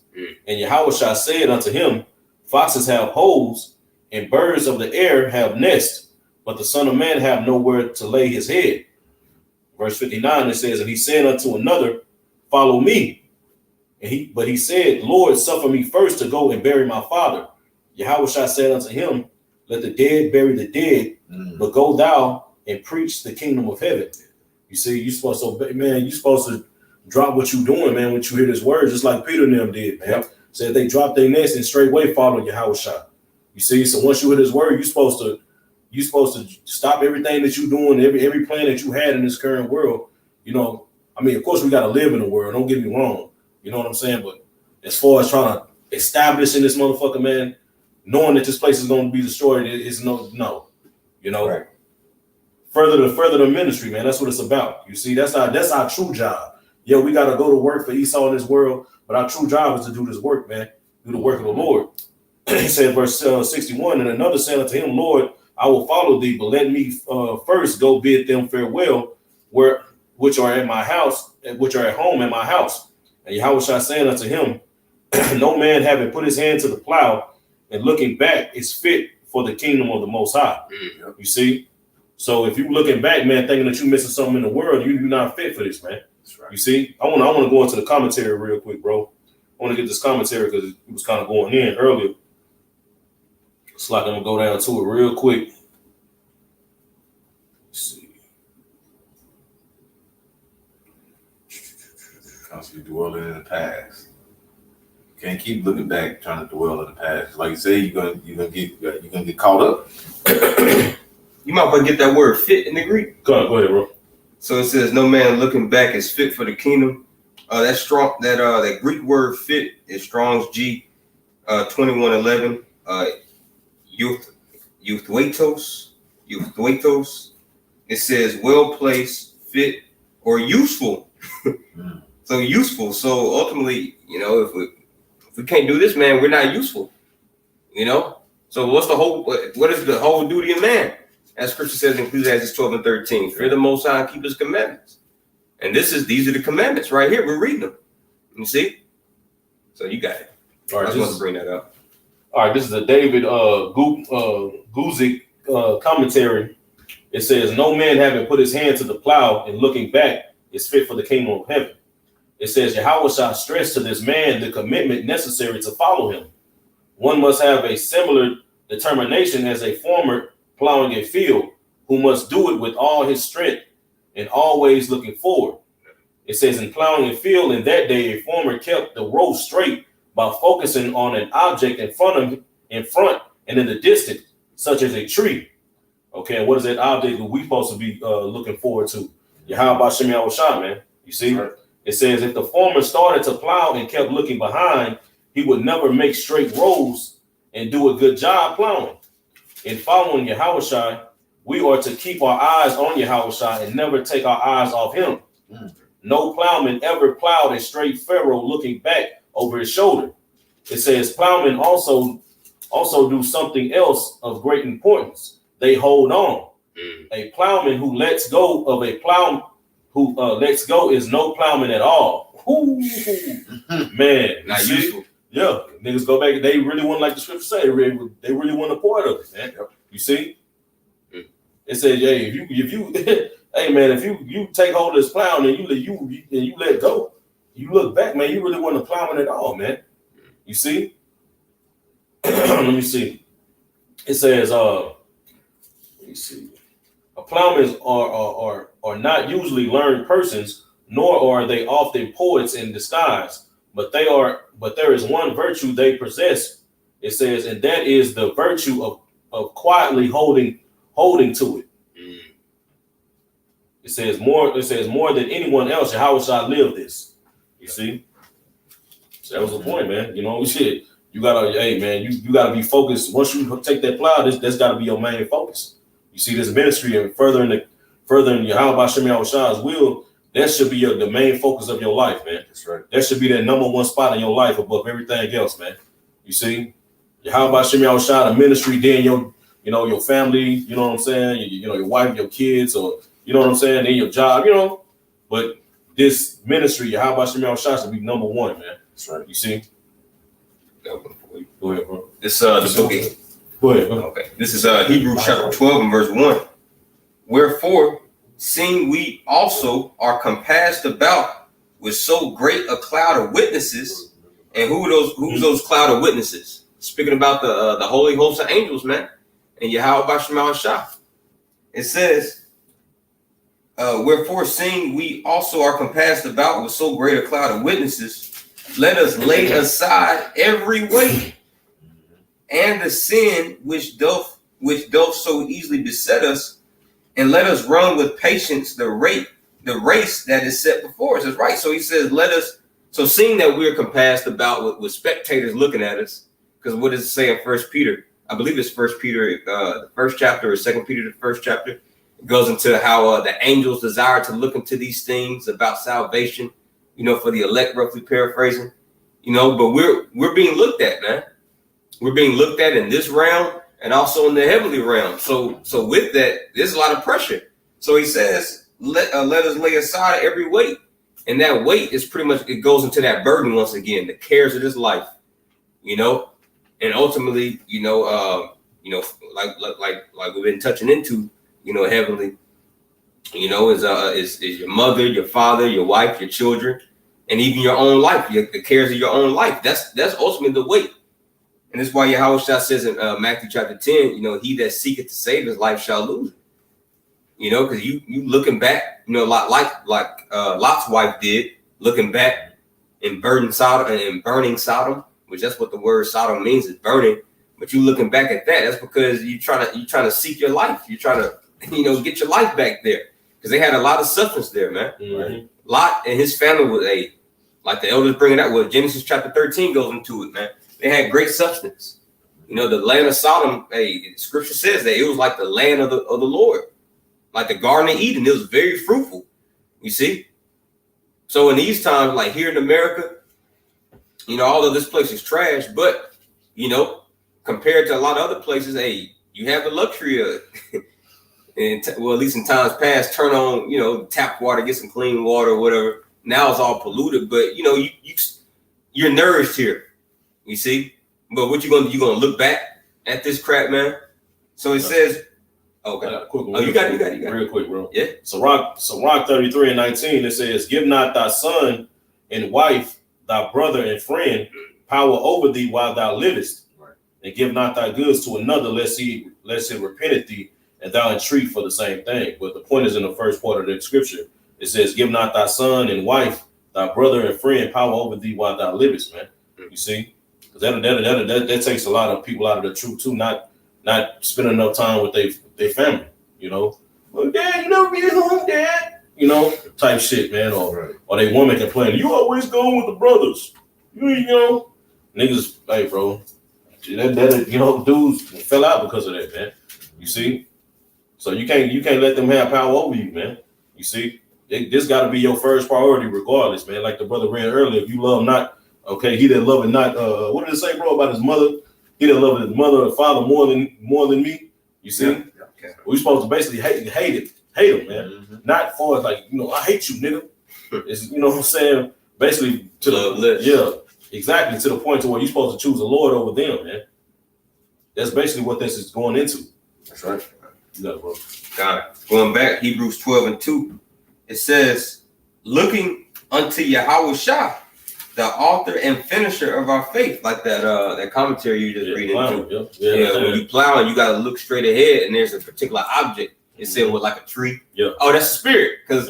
And Yahushua said unto him, foxes have holes, and birds of the air have nests, but the Son of Man have nowhere to lay his head. Verse 59, it says, and he said unto another, follow me. But he said, Lord, suffer me first to go and bury my father. Yahushua said unto him, let the dead bury the dead, but go thou and preach the kingdom of heaven. You see, you're supposed to drop what you're doing, man, when you hear this word, just like Peter and them did, man. Yep. Said they dropped their nest and straightway followed Yahushua. You see, so once you hear this word, you're supposed to stop everything that you're doing, every plan that you had in this current world. Of course we got to live in the world, don't get me wrong. You know what I'm saying? But as far as trying to establish in this motherfucker, man, knowing that this place is going to be destroyed is no. Right. Further the ministry, man. That's what it's about. You see, that's our true job. Yeah, we got to go to work for Esau in this world, but our true job is to do this work, man. Do the work of the Lord. He said, verse 61, and another said unto him, Lord, I will follow thee, but let me first go bid them farewell, which are at my house, which are at home at my house. And Yahushua saying unto him, no man having put his hand to the plow and looking back is fit for the kingdom of the Most High. Mm-hmm. You see? So if you looking back, man, thinking that you're missing something in the world, you're not fit for this, man. That's right. You see? I want to go into the commentary real quick, bro. I want to get this commentary because it was kind of going in earlier. It's like I'm going to go down to it real quick. Let's see. Constantly dwelling in the past. Can't keep looking back, trying to dwell in the past. Like you say, you're gonna get caught up. You might want to get that word fit in the Greek. Go ahead, bro. So it says, no man looking back is fit for the kingdom. That's strong. That Greek word fit is Strong's G 2111. Euthwetos. It says well placed, fit, or useful. So useful. So ultimately, if we can't do this, man, we're not useful. So what is the whole duty of man? As Scripture says in Ecclesiastes 12 and 13, fear the Most High and keep His commandments. And these are the commandments right here. We're reading them. You see? So you got it. All right, I just want to bring that up. All right, this is a David Guzik commentary. It says, no man having put his hand to the plow and looking back is fit for the kingdom of heaven. It says, Yahushua stressed to this man the commitment necessary to follow him. One must have a similar determination as a farmer plowing a field, who must do it with all his strength and always looking forward. It says, in plowing a field in that day, a farmer kept the row straight by focusing on an object in front and in the distance, such as a tree. Okay, and what is that object that we supposed to be looking forward to? Yahweh Bashem Yahushua, man. You see? Right. It says, if the farmer started to plow and kept looking behind, he would never make straight rows and do a good job plowing. In following Yahushua, we are to keep our eyes on Yahushua and never take our eyes off him. No plowman ever plowed a straight furrow looking back over his shoulder. It says plowmen also do something else of great importance. They hold on. A plowman who lets go of a plow lets go is no plowman at all. Ooh, man, not useful. Yeah, niggas go back. They really want, like the scripture say, they really want a part of it, man. You see, it says, hey, if you, hey man, if you take hold of this plow and you let go, you look back, man, you really want a plowman at all, man. You see, let me see. It says, let me see. A plowmen are not usually learned persons, nor are they often poets in disguise. But there is one virtue they possess. It says, and that is the virtue of quietly holding to it. It says more than anyone else, Yahushua lived this. You see? So that was the point, man. Shit. You gotta, hey man, you gotta be focused. Once you take that plow, that's gotta be your main focus. You see this ministry and furthering Yahweh Bashem Yahushua's will. That should be the main focus of your life, man. That's right. That should be that number one spot in your life above everything else, man. You see, Yahweh Bashem Yahushua, the ministry, then your family, you know what I'm saying? Your wife, your kids, or you know what I'm saying? Then your job, But this ministry, Yahweh Bashem Yahushua, should be number one, man. That's right. You see? Go ahead, bro. This the book. Go ahead, bro. Okay. This is Hebrews chapter 12 and verse 1. Wherefore, seeing we also are compassed about with so great a cloud of witnesses, and who's those cloud of witnesses? Speaking about the holy host of angels, man, and Yahweh Bashem Yahushua. It says, wherefore, seeing we also are compassed about with so great a cloud of witnesses, let us lay aside every weight and the sin which doth so easily beset us, and let us run with patience the race that is set before us. That's right. So he says, so seeing that we're compassed about with spectators looking at us, because what does it say in 1 Peter? I believe it's 1 Peter, the first chapter, or 2 Peter, the first chapter. It goes into how the angels desire to look into these things about salvation, for the elect, roughly paraphrasing, but we're being looked at, man. We're being looked at in this realm and also in the heavenly realm. So with that, there's a lot of pressure. So he says, let us lay aside every weight. And that weight is pretty much, it goes into that burden once again, the cares of this life, and ultimately, like we've been touching into, heavenly, is your mother, your father, your wife, your children, and even your own life, the cares of your own life. That's ultimately the weight. And that's why Yahweh says in Matthew chapter 10, he that seeketh to save his life shall lose it. Because you looking back, like Lot's wife did, looking back and burning Sodom, which that's what the word Sodom means, is burning. But you looking back at that, that's because you're trying to seek your life. You're trying to, get your life back there, because they had a lot of substance there, man. Mm-hmm. Lot and his family was like the elders bringing that. Well, Genesis chapter 13 goes into it, man. They had great substance. The land of Sodom. Scripture says that it was like the land of the Lord. Like the Garden of Eden, it was very fruitful. You see? So in these times, like here in America, although this place is trash, but, compared to a lot of other places, you have the luxury of, at least in times past, turn on, tap water, get some clean water or whatever. Now it's all polluted, but, you're nourished here. You see? But what you're gonna look back at this crap, man? So it says, okay. You got it. Real quick, bro. Yeah. So Rock 33:19, it says, give not thy son and wife, thy brother and friend, power over thee while thou livest. Right. And give not thy goods to another, lest it repenteth thee, and thou entreat for the same thing. But the point is in the first part of the scripture. It says, give not thy son and wife, thy brother and friend, power over thee while thou livest, man. You see? Because that takes a lot of people out of the truth too, not spending enough time with their family, Well, Dad, you never get home, Dad. Type shit, man. Or they woman complaining, you always going with the brothers. Niggas, hey, bro. Dudes fell out because of that, man. You see? So you can't let them have power over you, man. You see? This got to be your first priority regardless, man. Like the brother read earlier, if you love not, okay, he that love it not, what did it say, bro, about his mother? He that love his mother or father more than me. You see? Yeah. Okay. We're supposed to basically hate him, man. Mm-hmm. Not for as like, I hate you, nigga. It's, what I'm saying? Basically to Loveless. Exactly, to the point to where you're supposed to choose the Lord over them, man. That's basically what this is going into. That's right. You got it, bro. Got it. Going back, Hebrews 12:2, it says, looking unto Yahweh Shah, the author and finisher of our faith, like that commentary you just read into. When you plow, you got to look straight ahead, and there's a particular object. It said with like a tree. Yeah. Oh, that's the spirit. Because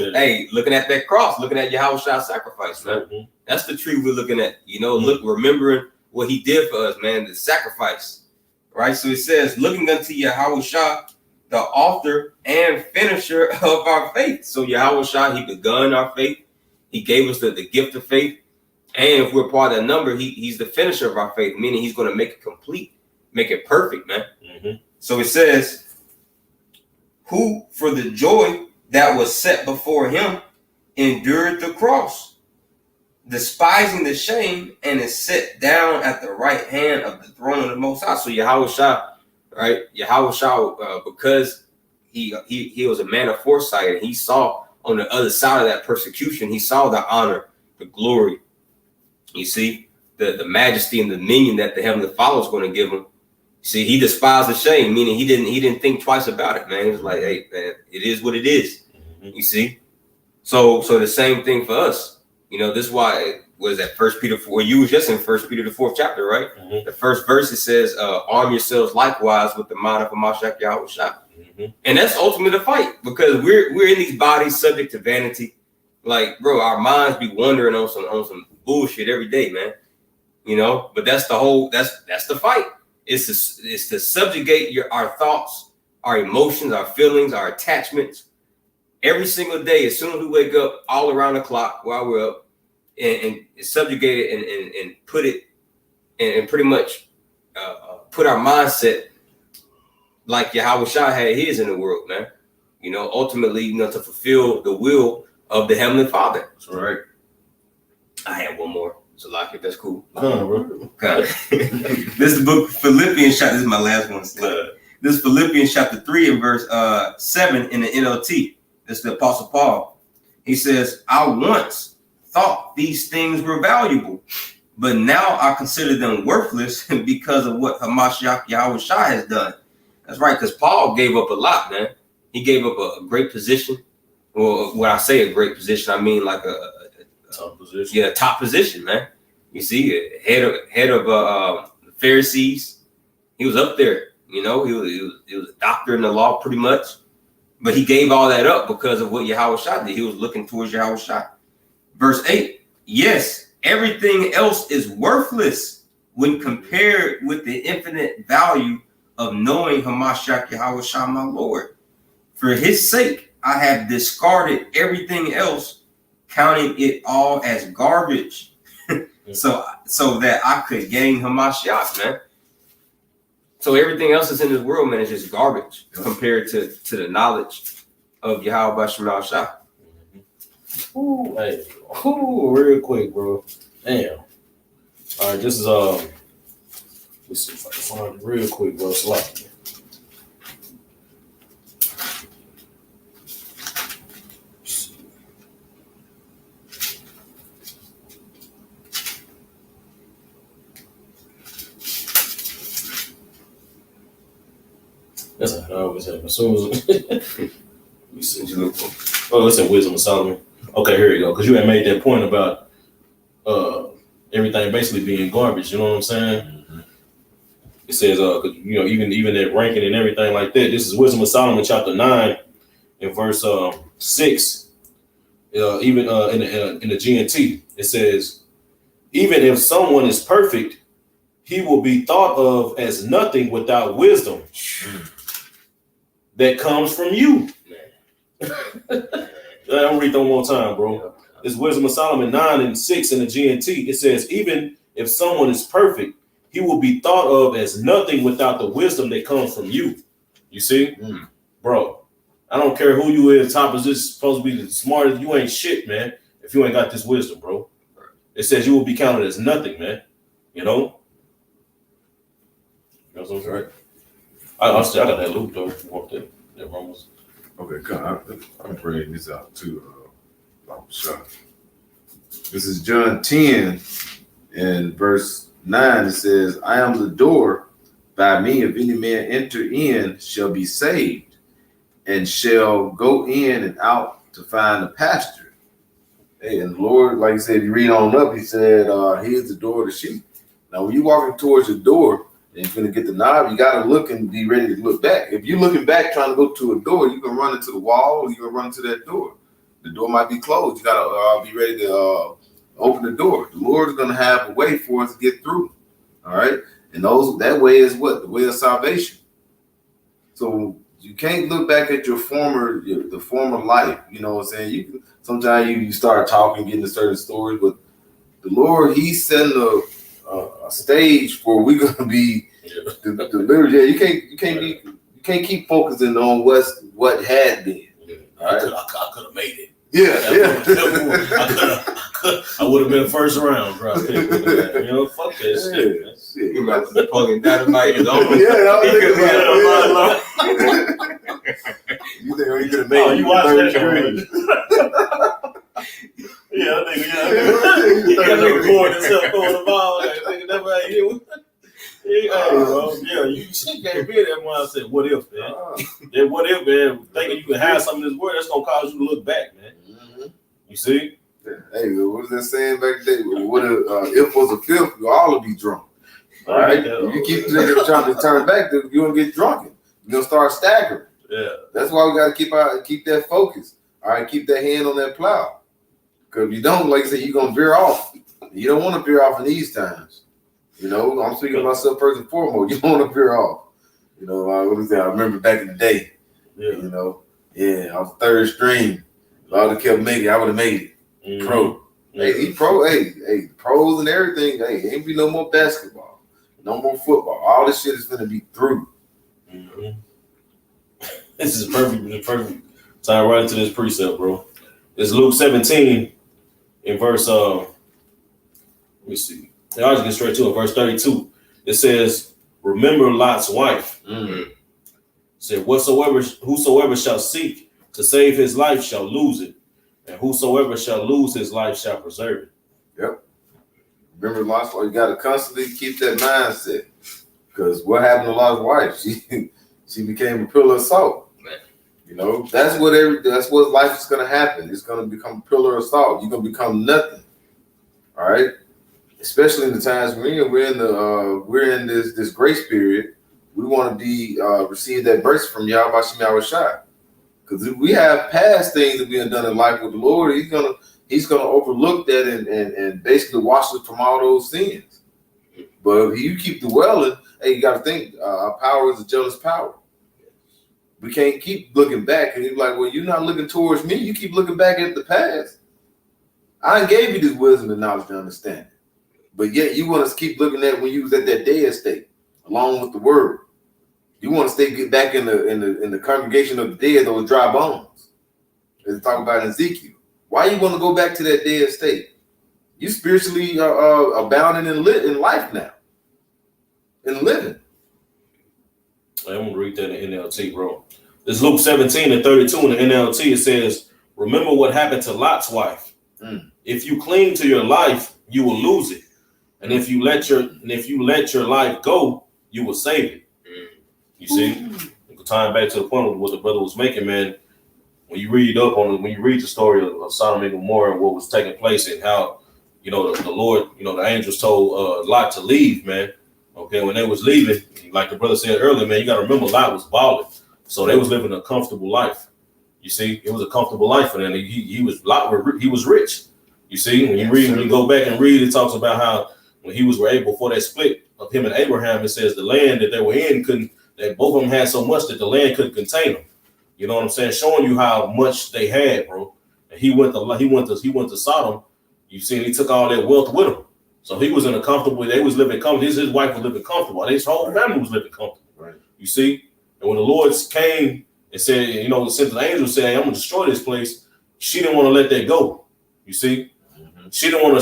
looking at that cross, looking at Yahweh Shah's sacrifice, man. Mm-hmm. That's the tree we're looking at. Look, remembering what he did for us, man, the sacrifice. Right? So it says, looking unto Yahweh Shah, the author and finisher of our faith. So Yahweh Shah, he begun our faith. He gave us the gift of faith. And if we're part of that number, he's the finisher of our faith, meaning he's going to make it complete, make it perfect, man. Mm-hmm. So it says, who for the joy that was set before him endured the cross, despising the shame, and is set down at the right hand of the throne of the Most High. So Yahweh Shah, right? Yahweh Shah, because he was a man of foresight, and he saw on the other side of that persecution, he saw the honor, the glory. You see, the majesty and the dominion that the Heavenly Father was going to give him. See, he despised the shame, meaning he didn't think twice about it, man. He was like, hey, man, it is what it is. Mm-hmm. You see? So the same thing for us. This is why, was that 1 Peter 4? You was just in 1 Peter, the 4th chapter, right? Mm-hmm. The first verse, it says, arm yourselves likewise with the mind of Hamashiach Yahweh Shah. Mm-hmm. And that's ultimately the fight, because we're in these bodies subject to vanity. Like, bro, our minds be wandering on some bullshit every day, man. But that's the fight. It's to subjugate our thoughts, our emotions, our feelings, our attachments every single day. As soon as we wake up, all around the clock while we're up, and subjugate it and put it and pretty much put our mindset like Yahweh Shah had his in the world, man. Ultimately, to fulfill the will of the Heavenly Father. That's right. I had one more. So like it, that's cool. Come on, bro. This is the book of Philippians chapter. This is my last one. This is Philippians chapter 3 and verse 7 in the NLT. This is the Apostle Paul. He says, I once thought these things were valuable, but now I consider them worthless because of what Hamashiach Yahushua has done. That's right, because Paul gave up a lot, man. He gave up a great position. Well, when I say a great position, I mean like a top position. Yeah, top position, man. You see, head of the Pharisees. He was up there. You know, he was a doctor in the law pretty much. But he gave all that up because of what Yahushua did. He was looking towards Yahushua. Verse 8, yes, everything else is worthless when compared with the infinite value of knowing Hamashiach Yahushua, my Lord. For his sake, I have discarded everything else, counting it all as garbage, so that I could gain Hamashiach, man. So everything else that's in this world, man, is just garbage compared to the knowledge of Yahweh B'Shem Shah. Ooh, hey, real quick, bro. Damn. All right, this is let's see if I can find it real quick, bro. Slide. That's how I always happen. As soon as we see you look for. Oh, it's in Wisdom of Solomon. Okay, here you go. Because you had made that point about everything basically being garbage. You know what I'm saying? Mm-hmm. It says, you know, even that ranking and everything like that. This is Wisdom of Solomon, chapter 9, in verse 6. Even in the GNT, it says, even if someone is perfect, he will be thought of as nothing without wisdom that comes from you. I'll read that one more time, bro. It's Wisdom of Solomon 9 and 6 in the GNT. It says, even if someone is perfect, he will be thought of as nothing without the wisdom that comes from you. You see? Bro, I don't care who you is, top is this supposed to be the smartest. You ain't shit, man, if you ain't got this wisdom, bro. It says you will be counted as nothing, man. You know? That's what I'm saying. I got that loop, though. That Romans. Okay, come. I'm bringing this out too. This is John 10 and verse 9. It says, I am the door. By me, if any man enter in, shall be saved, and shall go in and out to find a pasture. Hey, and the Lord, like you said, if you read on up, he said, he is the door of the sheep. Now, when you're walking towards the door, and you're going to get the knob, you got to look and be ready to look back. If you're looking back trying to go to a door, you can run into the wall, or you can run into that door. The door might be closed. You got to be ready to open the door. The Lord is going to have a way for us to get through. All right? And that way is what? The way of salvation. So you can't look back at the former life. You know what I'm saying? Sometimes you start talking, getting to certain stories, but the Lord, he's setting a stage where we're gonna be delivered. Yeah, you can't keep focusing on what had been. All right? I could have made it. Yeah. I would have been first round, bro. You know, fuck that shit, man. You about to be plugging dynamite is over. Yeah, you think he could have made it? You watched that? Yeah, I think that record himself throwing the ball. I think never had hit. Yeah, you can't be that one. I said, what if, man? That what if, man? Thinking you can have some of this word, that's gonna cause you to look back, man. Mm-hmm. You see? Hey, what was that saying back then? What if was a fifth, you all would be drunk. All right? If you keep trying to turn back, you're gonna get drunken. You're gonna start staggering. Yeah. That's why we gotta keep that focus. All right, keep that hand on that plow. Because if you don't, like I said, you're gonna veer off. You don't want to veer off in these times. You know, I'm speaking to myself first and foremost. You don't want to veer off. You know, I remember back in the day. Yeah. You know, I was third string. If I would have kept making it, I would have made it. Mm-hmm. Pro. Mm-hmm. Hey, pro. Hey, pros and everything. Hey, ain't be no more basketball, no more football. All this shit is gonna be through. Mm-hmm. This is perfect. The perfect time right into this precept, bro. It's Luke 17 in verse. me see. I'll just get straight to it. Verse 32. It says, remember Lot's wife. It said, whosoever shall seek to save his life shall lose it, and whosoever shall lose his life shall preserve it. Yep. Remember Lot's wife. You got to constantly keep that mindset. Because what happened to Lot's wife? She became a pillar of salt. You know, that's what life is going to happen. It's going to become a pillar of salt. You're going to become nothing. All right. Especially in the times we're in this grace period. We want to be receive that mercy from Yahweh Shem Yahweh Shai. Because if we have past things that we have done in life with the Lord, He's gonna overlook that and basically wash us from all those sins. But if you keep dwelling, hey, you got to think our power is a jealous power. We can't keep looking back and you're like, well, you're not looking towards me. You keep looking back at the past. I gave you this wisdom and knowledge and understanding. But yet you want to keep looking at when you was at that dead state, along with the word. You want to get back in the congregation of the dead, those dry bones. As they talk about in Ezekiel. Why you want to go back to that dead state? You spiritually abounding in life now. In living. I'm going to read that in NLT, bro. This Luke 17:32 in the NLT. It says, remember what happened to Lot's wife. If you cling to your life, you will lose it. And if you let your life go, you will save it. You see, tying back to the point of what the brother was making, man. When you read the story of Sodom and Gomorrah and what was taking place and how, the Lord, the angels told Lot to leave, man. Okay, when they was leaving, like the brother said earlier, man, you got to remember Lot was balling, so they was living a comfortable life. You see, it was a comfortable life for them. He was rich. You see, when you go back and read, it talks about how when he were able, before that split of him and Abraham, it says the land that they were in that both of them had so much that the land couldn't contain them. You know what I'm saying? Showing you how much they had, bro. And he went to Sodom. You see, and he took all that wealth with him. So he was in a comfortable. They was living comfortable. His wife was living comfortable. His whole family was living comfortable. Right. You see, and when the Lord came and said, since the angel said, I'm gonna destroy this place, she didn't want to let that go. You see, she didn't want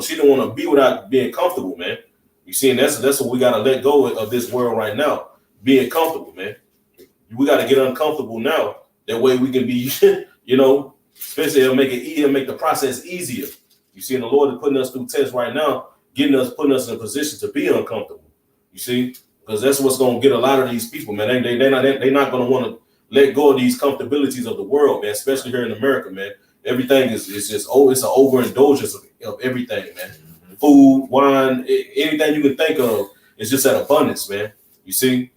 to be without being comfortable, man. You see, and that's what we gotta let go of this world right now, being comfortable, man. We got to get uncomfortable now. That way we can be, especially it'll make the process easier. You see, and the Lord is putting us through tests right now, putting us in a position to be uncomfortable. You see, because that's what's going to get a lot of these people, man. They're not going to want to let go of these comfortabilities of the world, man. Especially here in America, man. Everything is just it's an overindulgence of everything, man. Food, wine, anything you can think of is just at abundance, man. You see.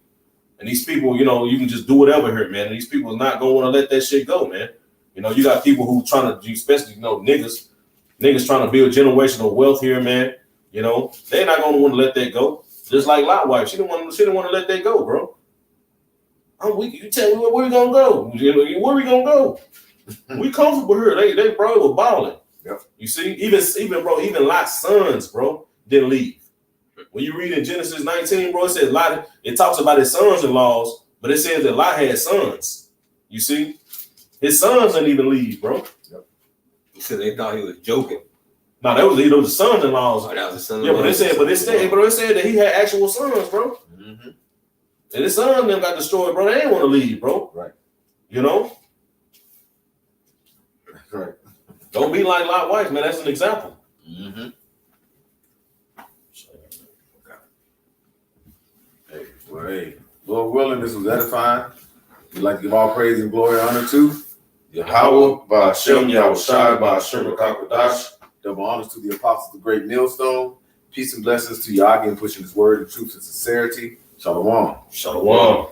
And these people, you can just do whatever here, man. And these people are not going to want to let that shit go, man. You got people who trying to, especially, niggas trying to build generational wealth here, man. They're not going to want to let that go. Just like Lot wife, she didn't want to let that go, bro. I'm weak. You tell me where we gonna go? Where we gonna go? We comfortable here. They bro were balling. Yep. You see, even Lot's sons, bro, didn't leave. When you read in Genesis 19, bro, it says it talks about his sons-in-laws, but it says that Lot had sons. You see? His sons didn't even leave, bro. Yep. So they thought he was joking. No, those the sons-in-laws. Oh, that was the son-in-laws. Yeah, but it said that he had actual sons, bro. Mm-hmm. And his son then got destroyed, bro. They didn't want to leave, bro. Right. Right. Don't be like Lot wife, man. That's an example. Mm-hmm. Hey, Lord willing, this was edifying. We'd like to give all praise and glory and honor to Yahweh, Ba'ashem, Yahweh Shai, Ba'ashem, Rakakadash. Double honors to the apostles of the great millstone. Peace and blessings to Yah in pushing his word in truth and sincerity. Shalom. Shalom.